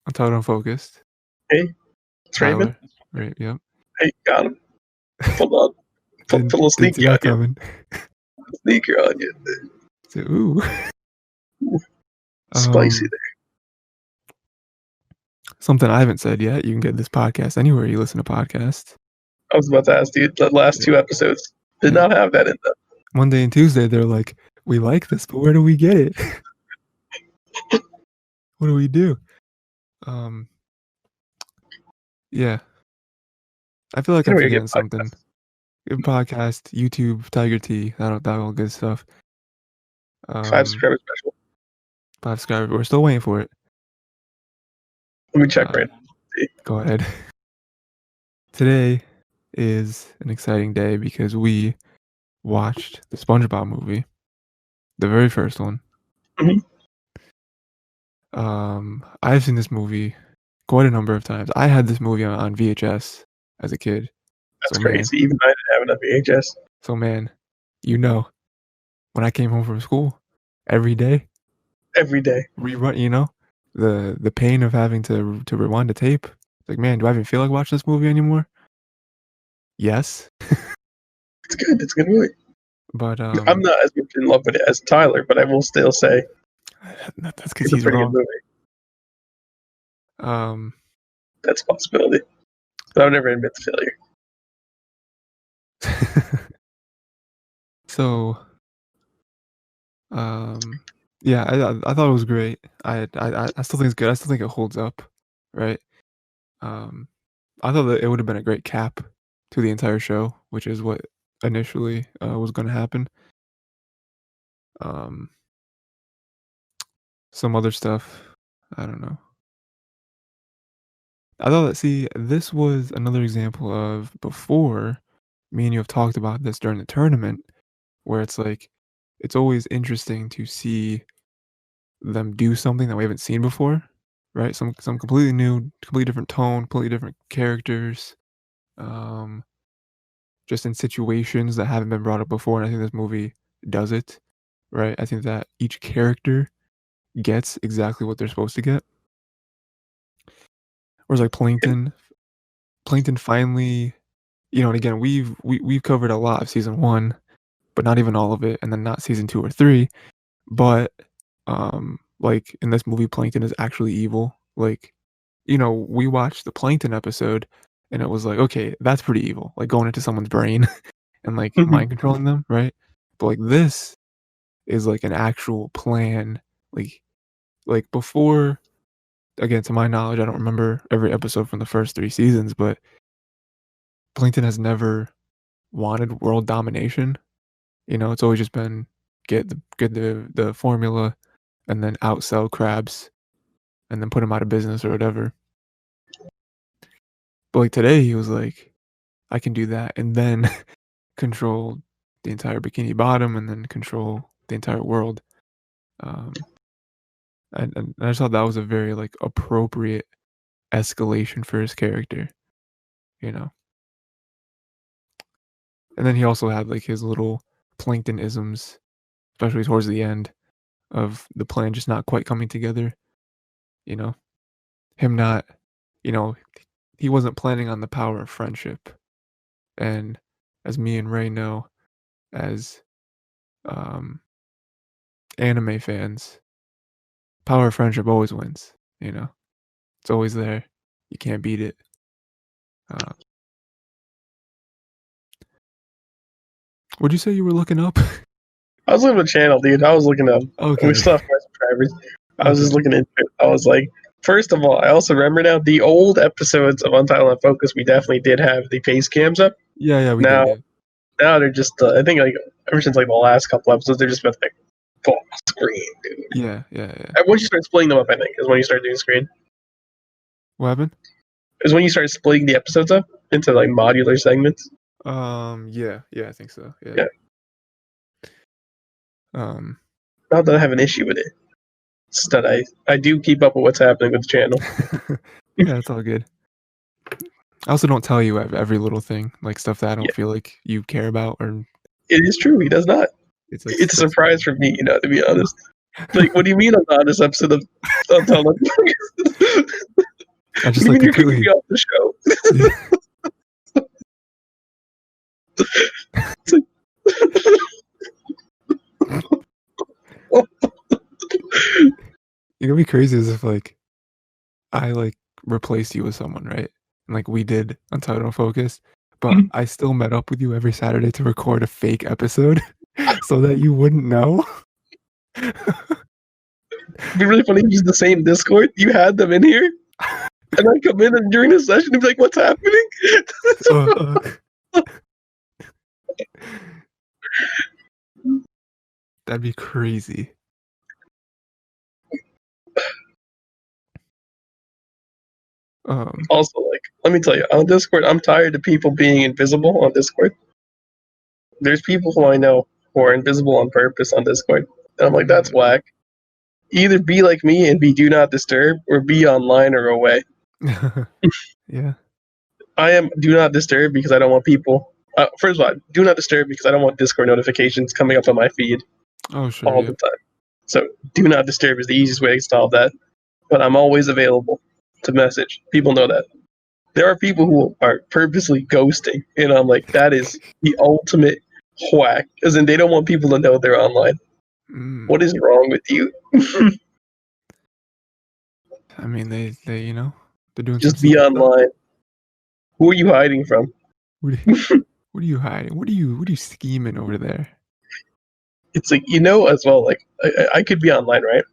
Untitled, unfocused. Hey, it's Raven. Tyler. Right, yep. Hey, got him. Hold on. Put a little Didn't see sneaky on that you. coming. Sneaker on you. So, ooh. Spicy there. Something I haven't said yet. You can get this podcast anywhere you listen to podcasts. I was about to ask you, the last two episodes did not have that in them. Monday and Tuesday, they're like, we like this, but where do we get it? What do we do? Yeah. I feel like I'm forgetting something. Good podcast, YouTube, Tiger T, that all good stuff. 5 subscriber special. 5 subscribers. We're still waiting for it. Let me check right now. Go ahead. Today is an exciting day because we watched the Spongebob movie, the very first one. Mm-hmm. I've seen this movie quite a number of times. I had this movie on VHS as a kid. That's crazy. Even I didn't have it on VHS. So man, when I came home from school, every day, rerun. The pain of having to rewind the tape. Like, man, do I even feel like watching this movie anymore? Yes. It's good. It's a good movie. But I'm not as much in love with it as Tyler, but I will still say that's because he's wrong. That's a possibility. But I would never admit to failure. So, yeah, I thought it was great. I still think it's good. I still think it holds up, right? I thought that it would have been a great cap to the entire show, which is what initially was going to happen. Some other stuff, I don't know. I thought that, this was another example of, before, me and you have talked about this during the tournament, where it's like, it's always interesting to see them do something that we haven't seen before, right? Some completely new, completely different tone, completely different characters, just in situations that haven't been brought up before, and I think this movie does it, right? I think that each character gets exactly what they're supposed to get. Whereas like Plankton finally, and again, we've covered a lot of season 1, but not even all of it, and then not season 2 or 3. But like in this movie, Plankton is actually evil. Like, we watched the Plankton episode, and it was like, okay, that's pretty evil. Like going into someone's brain and like mind controlling them, right? But like this is like an actual plan. Like before, again, to my knowledge, I don't remember every episode from the first 3 seasons, but Plankton has never wanted world domination. It's always just been get the formula and then outsell crabs and then put them out of business or whatever. But like today, he was like, I can do that and then control the entire Bikini Bottom and then control the entire world. And I just thought that was a very like appropriate escalation for his character, And then he also had like his little Plankton-isms, especially towards the end of the plan just not quite coming together. Him not, he wasn't planning on the power of friendship. And as me and Ray know, as anime fans, power of friendship always wins. It's always there. You can't beat it. What'd you say you were looking up? I was looking at the channel, dude. I was looking up. Okay. We still have more subscribers. I was just looking into it. I was like, first of all, I also remember now the old episodes of Untitled Unfocused, we definitely did have the face cams up. Yeah, we did. Now they're just, I think like ever since like the last couple episodes, they're just been like full screen, dude. Yeah. Once you start splitting them up, I think, is when you start doing screen. What happened? Is when you start splitting the episodes up into like modular segments. Yeah, I think so. Yeah. Not that I have an issue with it. It's that I do keep up with what's happening with the channel. Yeah, it's all good. I also don't tell you every little thing, like stuff that I don't feel like you care about. Or it is true, he does not. It's a surprise for me, to be honest. Like, what do you mean I'm not on this episode of Untitled? I What just do you like mean you're kicking completely. me off the show? It's like, You know, what'd be crazy is if like I like replaced you with someone, right? And like we did Untitled Unfocused, but I still met up with you every Saturday to record a fake episode so that you wouldn't know. it'd be really funny if you use the same Discord. You had them in here, and I come in and during the session and be like, "What's happening?" uh, that'd be crazy. Also, like, let me tell you, on Discord, I'm tired of people being invisible on Discord. There's people who I know who are invisible on purpose on Discord, and I'm like, that's whack. Either be like me and be do not disturb, or be online or away. Yeah. I am do not disturb because I don't want people. First of all, do not disturb because I don't want Discord notifications coming up on my feed Oh, sure. all Yeah. the time. So do not disturb is the easiest way to install that. But I'm always available to message. People know that. There are people who are purposely ghosting, and I'm like, that is the ultimate whack, as in they don't want people to know they're online. What is wrong with you? I mean, they you know, they're doing some Just be secret stuff. online. Who are you hiding from? What are you hiding? What are you scheming over there? It's like, as well, like, I could be online, right?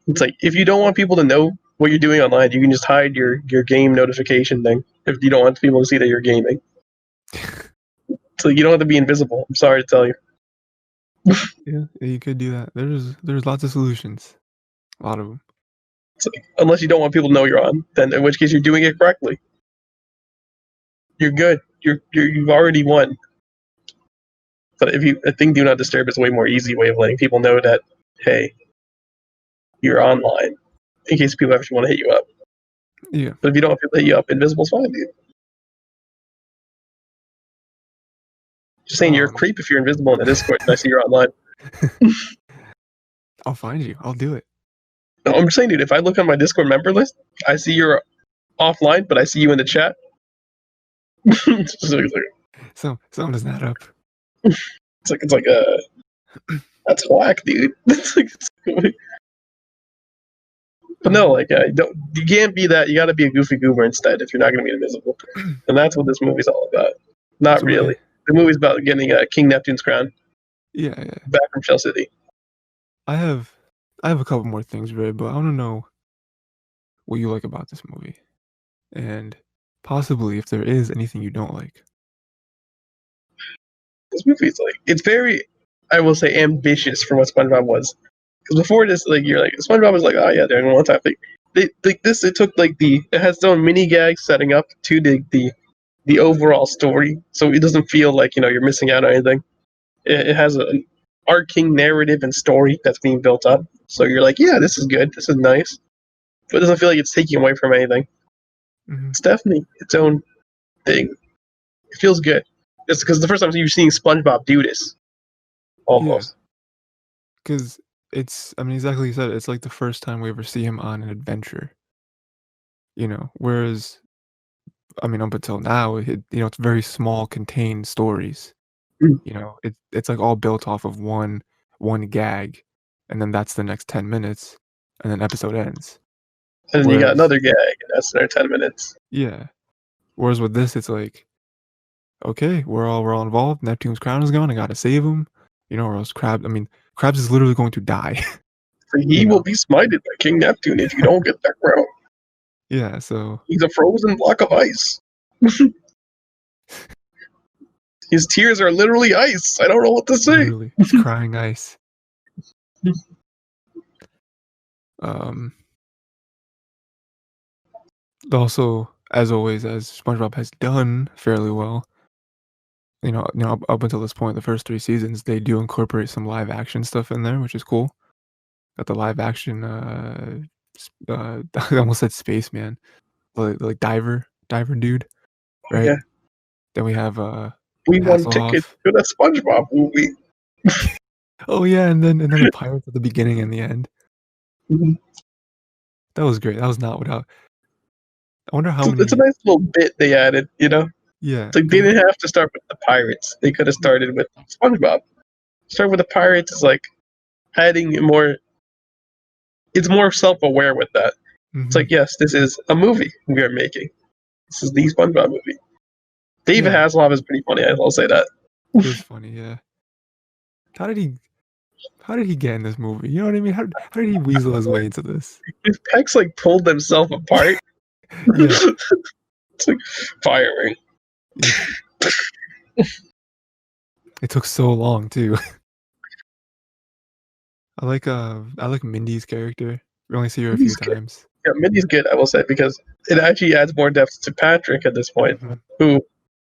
It's like, if you don't want people to know what you're doing online, you can just hide your game notification thing if you don't want people to see that you're gaming. So you don't have to be invisible. I'm sorry to tell you. Yeah, you could do that. There's lots of solutions. A lot of them. It's like, unless you don't want people to know you're on, then in which case you're doing it correctly. You're good. You've already won. But I think do not disturb is a way more easy way of letting people know that, hey, you're online, in case people actually want to hit you up. Yeah. But if you don't want people to hit you up, invisible's fine, dude. Just saying you're a creep if you're invisible in the Discord and I see you're online. I'll find you. I'll do it. No, I'm just saying, dude, if I look on my Discord member list, I see you're offline, but I see you in the chat. Something's not up. It's like that's whack, dude. But no, like you can't be that. You got to be a Goofy Goober instead if you're not going to be invisible, and that's what this movie's all about. Not So really. The movie's about getting King Neptune's crown. Yeah. Back from Shell City. I have a couple more things, Ray, but I want to know what you like about this movie, and possibly if there is anything you don't like. This movie's like, it's very, I will say, ambitious for what SpongeBob was. Because before this, like, you're like, SpongeBob was like, oh yeah, they're in one time thing. It took like it has its own mini gags setting up to the overall story, so it doesn't feel like you're missing out on anything. It has an arcing narrative and story that's being built up, so you're like, yeah, this is good, this is nice, but it doesn't feel like it's taking away from anything. Mm-hmm. It's definitely its own thing. It feels good. It's because the first time you're seeing SpongeBob do this, almost. Because I mean, exactly you said it. It's like the first time we ever see him on an adventure. Whereas, I mean, up until now, it's very small, contained stories. It's like all built off of one gag, and then that's the next 10 minutes, and then episode ends. And then you got another gag, and that's another 10 minutes. Yeah. Whereas with this, it's like, okay, we're all involved. Neptune's crown is gone. I gotta save him. Or else Krabs is literally going to die. He will be smited by King Neptune if you don't get that crown. Yeah, so he's a frozen block of ice. His tears are literally ice. I don't know what to say. Literally, he's crying ice. Also, as always, as SpongeBob has done fairly well, up until this point, the first 3 seasons, they do incorporate some live action stuff in there, which is cool. Got the live action, I almost said spaceman, like diver dude, right? Yeah. Then we have we won tickets to the SpongeBob movie. Oh yeah, and then the pirates at the beginning and the end. Mm-hmm. That was great. That was not without. I wonder how It's a many. nice little bit they added, you know? Yeah, It's like they because didn't have to start with the pirates. They could have started with SpongeBob. Start with the pirates is like adding more. It's more self-aware with that. It's like, yes, this is a movie we are making. This is the SpongeBob movie. David yeah, Hasselhoff is pretty funny. I'll say that. it is funny. Yeah, how did he? How did he get in this movie? You know what I mean? How did he weasel his way into this? His pecs like pulled themselves apart. Yeah, It's like firing. yeah. It took so long too. I like Mindy's character. We only see her a few Mindy's good. times. Yeah, Mindy's good. I will say because it actually adds more depth to Patrick at this point, Mhm. who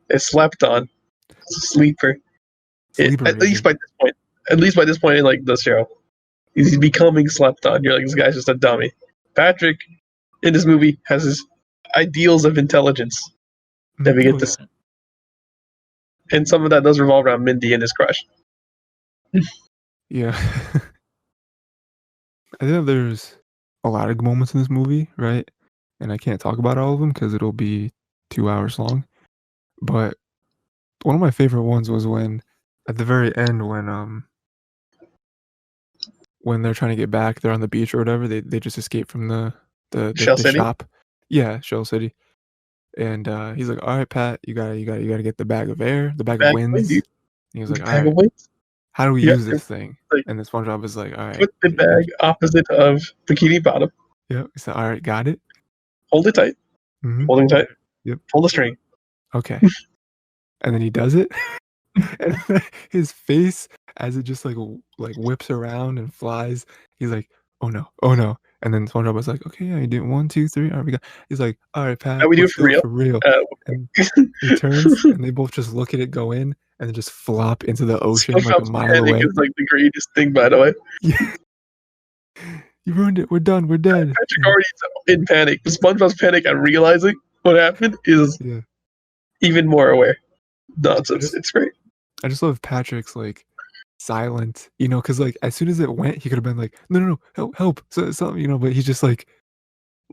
is slept on, sleeper. Sleeper At least maybe. by this point. At least by this point in like the show, he's becoming slept on. You're like, this guy's just a dummy. Patrick in this movie has his ideals of intelligence that we Oh get to yeah, see, and some of that does revolve around Mindy and his crush. yeah. I think there's a lot of moments in this movie, right? And I can't talk about all of them because it'll be 2 hours long. But one of my favorite ones was when, at the very end, when they're trying to get back, they're on the beach or whatever. They just escape from Shell the City, shop. Yeah, Shell City. And he's like, "All right, Pat, you gotta get the bag of air, the bag of bag away, dude. winds." And he was like, "All Bag right, away. how do we You got use to this thing?" like And then SpongeBob is like, "All right," put the bag opposite of Bikini Bottom. yeah. He said, "All right, got it." Hold it tight. Mm-hmm. Holding tight. Yep. Pull the string. Okay. And then he does it, and his face as it just like whips around and flies. He's like, oh no!" And then SpongeBob was like, "Okay, yeah, you did 1, 2, 3. All right, we got." He's like, "All right, How Pat, we do it let's for do it real? for real." Uh, And he turns, and they both just look at it go in, and then just flop into the ocean like a SpongeBob's mile panic away. is like the greatest thing, by the way. Yeah, you ruined it. We're done. We're dead. Patrick And already is in panic. But SpongeBob's panic at realizing what happened is yeah, even more aware. I Nonsense. just It's great. I just love Patrick's like silent, because like as soon as it went, he could have been like, no, no, no, help, help, so something, but he's just like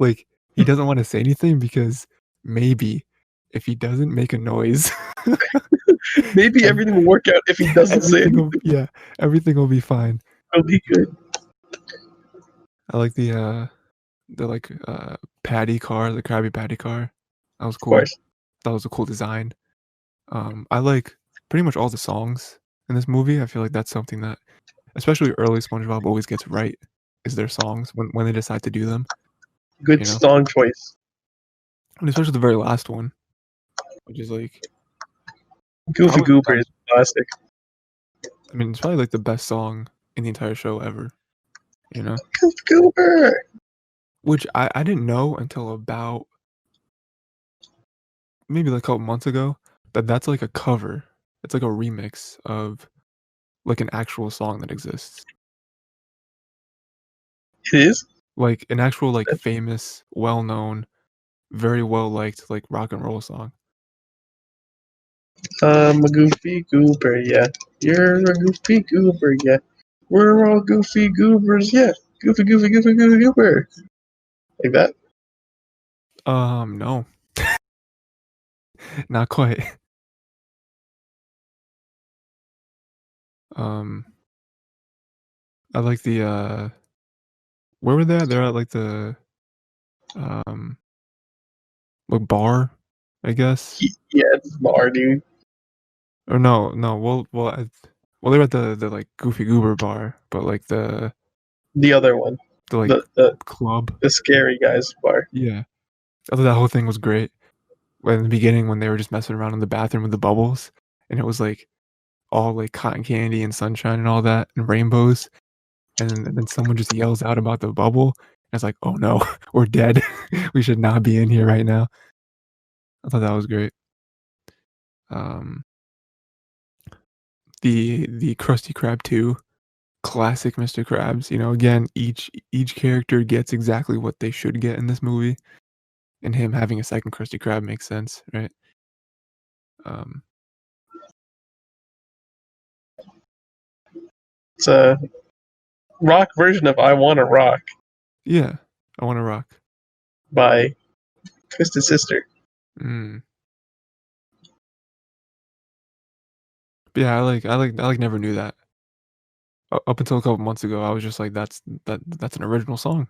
he doesn't want to say anything because maybe if he doesn't make a noise, Maybe ev- everything will work out if he doesn't say everything will anything. yeah, everything will be fine. It'll be good. I like the like Patty car, the Krabby Patty car. That was Of cool. course. That was a cool design. I like pretty much all the songs in this movie. I feel like that's something that, especially early SpongeBob, always gets right. Is their songs when they decide to do them, Good you know, song choice. and especially the very last one, which is like Goofy probably the Goober is best. classic. I mean, it's probably like the best song in the entire show ever. You know, Goofy Goober. which I didn't know until about maybe like a couple months ago that that's like a cover. It's like a remix of like an actual song that exists. It is. Like an actual like famous, well-known, very well liked like rock and roll song. I'm a Goofy Goober, yeah. You're a Goofy Goober, yeah. We're all Goofy Goobers, yeah. Goofy, Goofy, Goofy, Goofy Goober. Like that. No, not quite. Um, I like the where were they at? They're at like the um like bar, I guess. Yeah, it's bar, dude. Or no, no. Well, they're at the like Goofy Goober bar, but like The other one. the like The the club. the scary guy's bar. Yeah, I thought that whole thing was great. When in the beginning, when they were just messing around in the bathroom with the bubbles, and it was like all like cotton candy and sunshine and all that and rainbows, and then someone just yells out about the bubble. And it's like, oh no, we're dead. We should not be in here right now. I thought that was great. Um, the Krusty Krab 2, classic Mr. Krabs. Again, each character gets exactly what they should get in this movie, and him having a second Krusty Krab makes sense, right? Um, It's a rock version of I Wanna Rock. yeah, I Wanna Rock. by Twisted Sister. Mm. But yeah, I never knew that. Up until a couple months ago, I was just like, that's an original song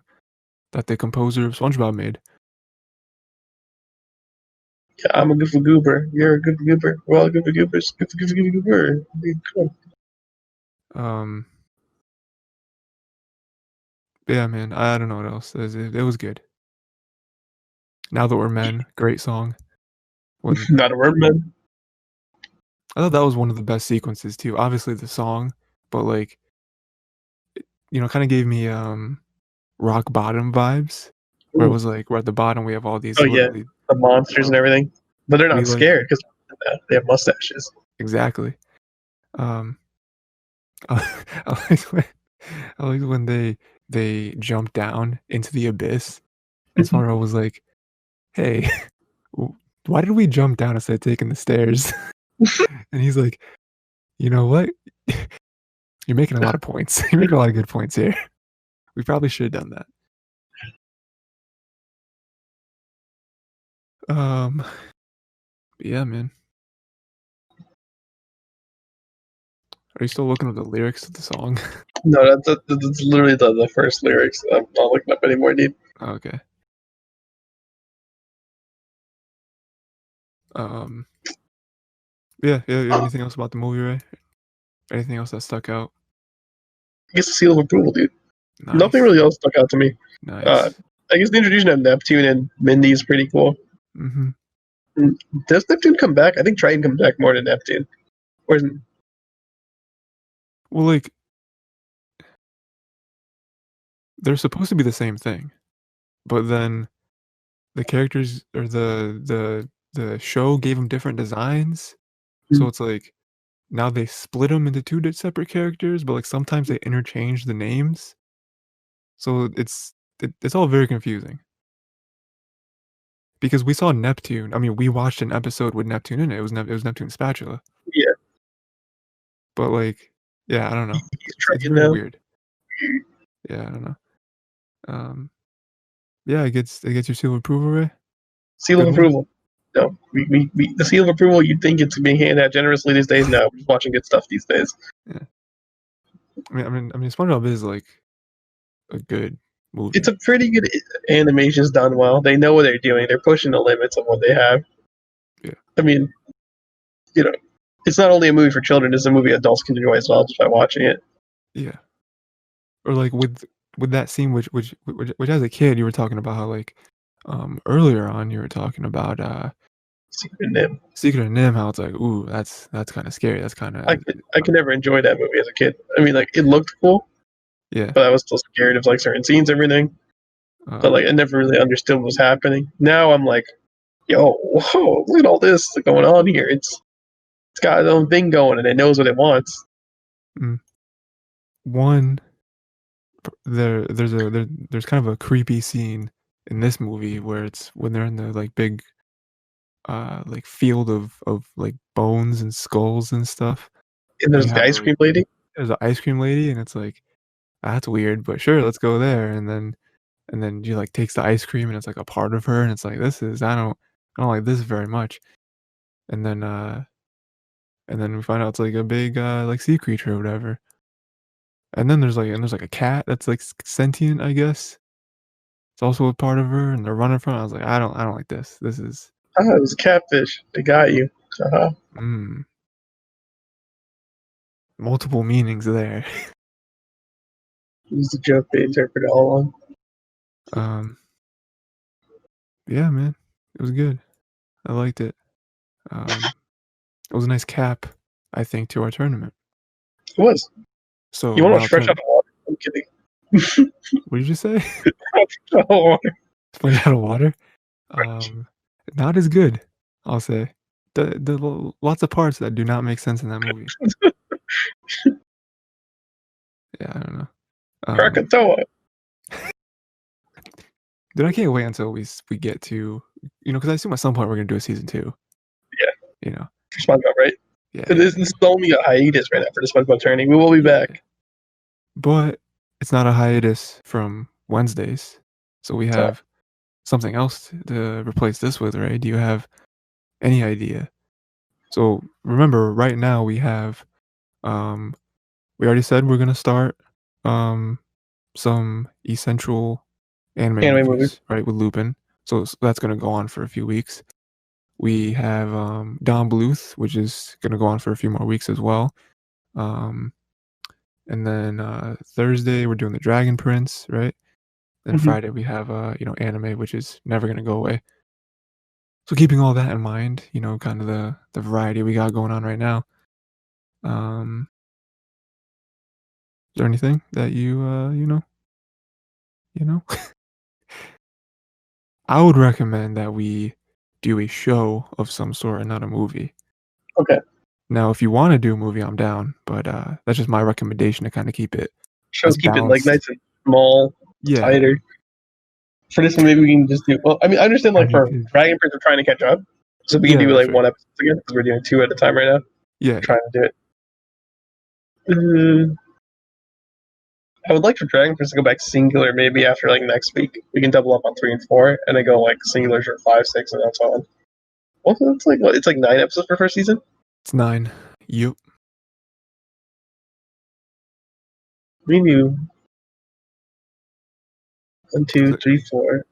that the composer of SpongeBob made. Yeah, I'm a Goofy Goober. You're a Goofy Goober. We're all Goofy Goobers. Goofy Goober. Cool. Um, yeah, man, I don't know what else. It was good. Now That We're Men, great song. When Not a word, man. I thought that was one of the best sequences too. Obviously the song, but like, kind of gave me rock bottom vibes, where it Ooh. was like we're at the bottom, we have all these Oh yeah, literally, the monsters and everything. But they're we not like scared because they have mustaches. exactly. Um, I, I liked when I liked when they jumped down into the abyss, and SpongeBob was like, "Hey, why did we jump down instead of taking the stairs?" And he's like, "You know what? You're making a lot of points. You're making a lot of good points here. We probably should have done that." Um, yeah, man. Are you still looking at the lyrics of the song? No, that's literally the first lyrics. I'm not looking up anymore, dude. Okay. Um, yeah. Anything else about the movie, Ray? Anything else that stuck out? I guess the seal of approval, dude. Nothing Nice, really else stuck out to me. Uh, nice. I guess the introduction of Neptune and Mindy is pretty cool. Mm-hmm. Does Neptune come back? I think Triton comes back more than Neptune. Or Well, like they're supposed to be the same thing, but then the characters or the show gave them different designs, so it's like now they split them into two separate characters, but like sometimes they interchange the names, so it's all very confusing. Because we saw Neptune. I mean, we watched an episode with Neptune in it. It was Neptune's spatula. yeah, But like, yeah, I don't know. he's It's Triton very now. weird. Yeah, I don't know. Um, yeah, it gets your seal of approval, Ray. Seal of Good one. approval. No, the seal of approval. You'd think it's being handed out generously these days. No, we're just watching good stuff these days. Yeah. I mean, SpongeBob is like a good It's movie. a pretty good animation's done well. They know what they're doing. They're pushing the limits of what they have. Yeah, I mean, you know, it's not only a movie for children; it's a movie adults can enjoy as well just by watching it. yeah. Or like with that scene, which as a kid you were talking about how like, earlier on you were talking about Secret Nib. Secret of Nim, how it's like, ooh, that's kind of scary. That's kind I of could I could never enjoy that movie as a kid. I mean, like it looked cool, yeah. but I was still scared of like certain scenes, everything. But like Um, I never really understood what was happening. Now I'm like, yo, whoa, look at all this going on here. It's got its own thing going and it knows what it wants. mm, one there's kind of a creepy scene in this movie where it's when they're in the like big like field of like bones and skulls and stuff, And and you there's the have ice like cream lady. there's an ice cream lady, and it's like, that's weird, but sure, let's go there. And then she like takes the ice cream, and it's like a part of her, and it's like, this is I don't like this very much. And then we find out it's like a big like sea creature or whatever. And then there's like a cat that's like sentient, I guess. It's also a part of her, and they're running from it. I was like, I don't like this. This is Oh, it was a catfish. They got you. Uh-huh. mm, multiple meanings there. It was the joke they interpreted all along. um, yeah, man, it was good. I liked it. Um, it was a nice cap, I think, to our tournament. It was. You So want to now watch Fresh Out turn. of Water? I'm kidding. What did you say? Fresh Out of Water. Sponge out of water. Um, Not as good, I'll say. The lots of parts that do not make sense in that movie. Yeah, I don't know. Um, Krakatoa. Dude, I can't wait until we get to, because I assume at some point we're gonna do a season two. Yeah, You know, for SpongeBob, right? yeah, yeah, This is only a hiatus right now for the SpongeBob turning. We will be yeah. back. But it's not a hiatus from Wednesdays, So we So have something else to replace this with, right? Do you have any idea? So remember, right now um, we already said we're gonna start um some essential anime anime movie. movies, right, with Lupin. So that's gonna go on for a few weeks. We have Don Bluth, which is gonna go on for a few more weeks as well. Um, and then Thursday we're doing the Dragon Prince, right? Then Hmm. Friday we have anime, which is never gonna go away. So keeping all that in mind, kind of the variety we got going on right now. Um, is there anything that you know? I would recommend that we do a show of some sort and not a movie. Okay, Now, if you want to do a movie, I'm down, but that's just my recommendation to kind of keep it show as keep it like balanced. nice and small, Yeah, tighter. For this one, maybe we can just do. Well, I mean, I understand I like need for to. Dragon Prince, we're trying to catch up, so we can Yeah, do like sure. one episode again because we're doing two at a time right now. Yeah, Trying to do it. I would like for Dragon Prince to go back singular maybe after like next week. We can double up on 3 and 4, and then go like singulars for 5, 6, and that's on. Well, it's like what? It's like 9 episodes per first season. it's 9. Yep. We knew one, Is two, it? three, 4,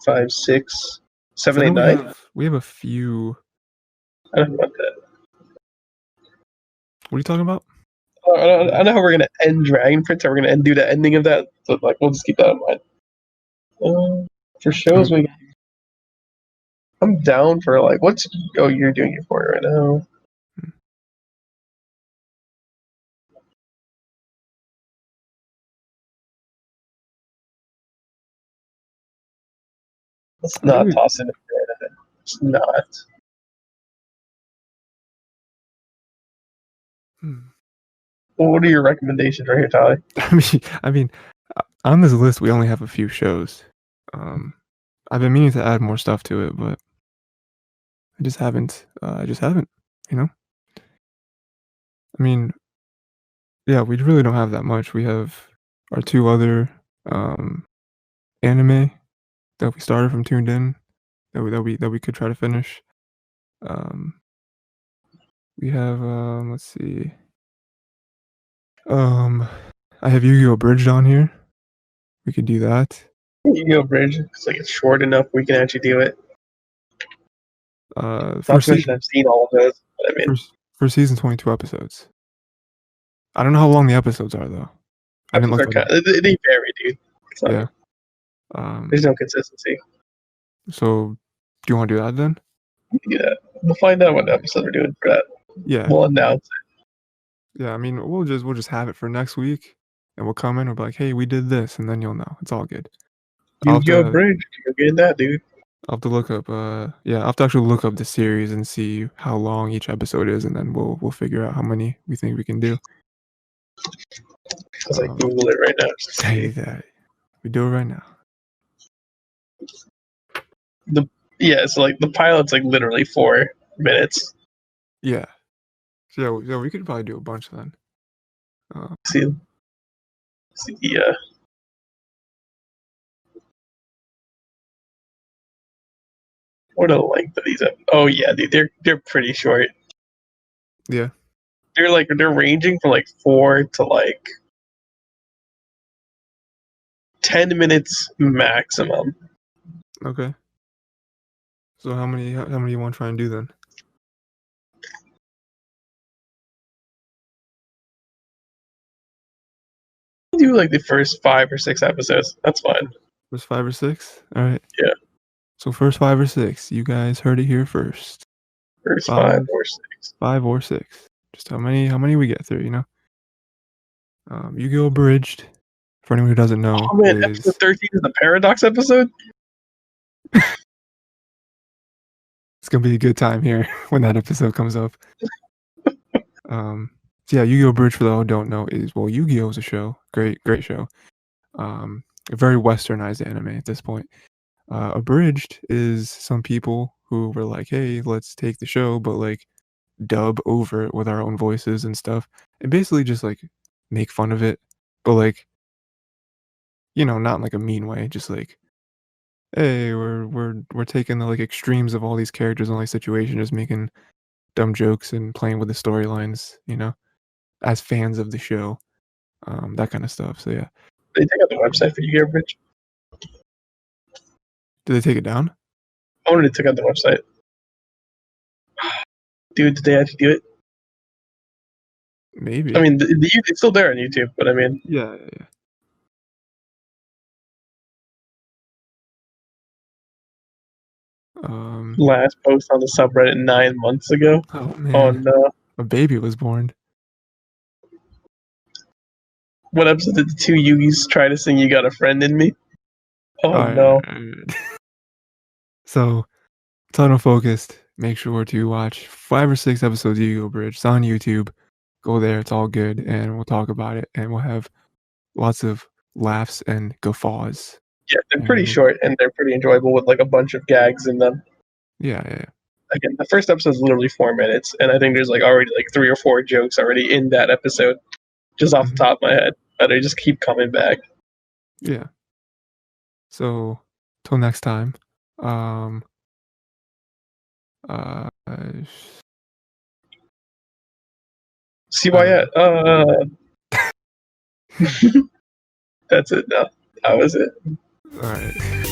5, 6, 'Cause I 7, know 8, 9. we have a few. I don't know about that. What are you talking about? I don't know how we're gonna end Dragon Prince. How we're gonna do the ending of that. So like, we'll just keep that in mind. For I shows, mean, I'm down for like what's oh you're doing it for right now. Let's I think not we. toss it. It's not. Hmm. Well, what are your recommendations right here, Tyler? I mean, on this list we only have a few shows. Um, I've been meaning to add more stuff to it, but I just haven't. I just haven't. You know. I mean, yeah, we really don't have that much. We have our two other um, anime that we started from tuned in that we could try to finish. Um, we have let's see. Um, I have Yu-Gi-Oh! Bridged on here. We could do that. You go bridge. It's like it's short enough. We can actually do it. Not First to mention season, I've seen all of those. But I mean, first season, 22 episodes. I don't know how long the episodes are though. I didn't episodes look are that kind up. of, they vary, dude. It's not, Yeah. Um, there's no consistency. so do you want to do that then? We can do that. We'll find out what episode we're doing for that. Yeah. We'll announce Yeah. I mean, we'll just have it for next week, and we'll come in. We'll be like, hey, we did this, and then you'll know. It's all good. it. Yu-Gi-Oh! Bridge. You're getting that, dude. I'll have to look up. Yeah, I'll have to actually look up the series and see how long each episode is, and then we'll figure out how many we think we can do. Because I Um, Google it right now just to hey, see. that we do it right now. Yeah, so like the pilot's like literally 4 minutes. Yeah. So yeah, we could probably do a bunch then. Uh, See, yeah. What are the length of these? Oh yeah, dude, they're pretty short. yeah. They're ranging from like 4 to like 10 minutes maximum. Okay. So how many you want to try and do then? Do like the first 5 or 6 episodes. That's fine. First 5 or 6? All right. Yeah, So first 5 or 6, you guys heard it here first. first five Five, or six. 5 or 6. Just how many we get through, you know? Yu-Gi-Oh! Abridged, for anyone who doesn't know, Oh man, episode is 13 is the paradox episode. it's gonna be a good time here when that episode comes up. So yeah, Yu-Gi-Oh! Abridged, for those who don't know, is Yu-Gi-Oh! Is a show, great show. A very westernized anime at this point. Abridged is some people who were like, hey, let's take the show, but like dub over it with our own voices and stuff, and basically just like make fun of it, but like not in like a mean way, just like hey, we're taking the, like, extremes of all these characters and all these situations, just making dumb jokes and playing with the storylines, as fans of the show, that kinda stuff, so yeah. They take out the website for you here, Rich. Did they take it down? I wanted to take out the website. Dude, did they actually do it? I Maybe. mean, it's still there on YouTube, but I mean, Yeah, yeah, yeah. Um, last post on the subreddit 9 months ago. oh, Oh man. no. A baby was born. What episode did the two Yugis try to sing You Got a Friend in Me? Oh Alright, no. alright. So, Tunnel Focused, make sure to watch 5 or 6 episodes of Yu-Gi-Oh! Bridge. It's on YouTube. Go there, it's all good, and we'll talk about it, and we'll have lots of laughs and guffaws. Yeah, they're pretty And short and they're pretty enjoyable with like a bunch of gags in them. yeah, yeah, yeah. Again, the first episode is literally 4 minutes, and I think there's like already like 3 or 4 jokes already in that episode, just off the Mhm. top of my head. But they just keep coming back. Yeah. So, till next time, um, uh, I don't CYS. know. That's it. No, that was it. Alright.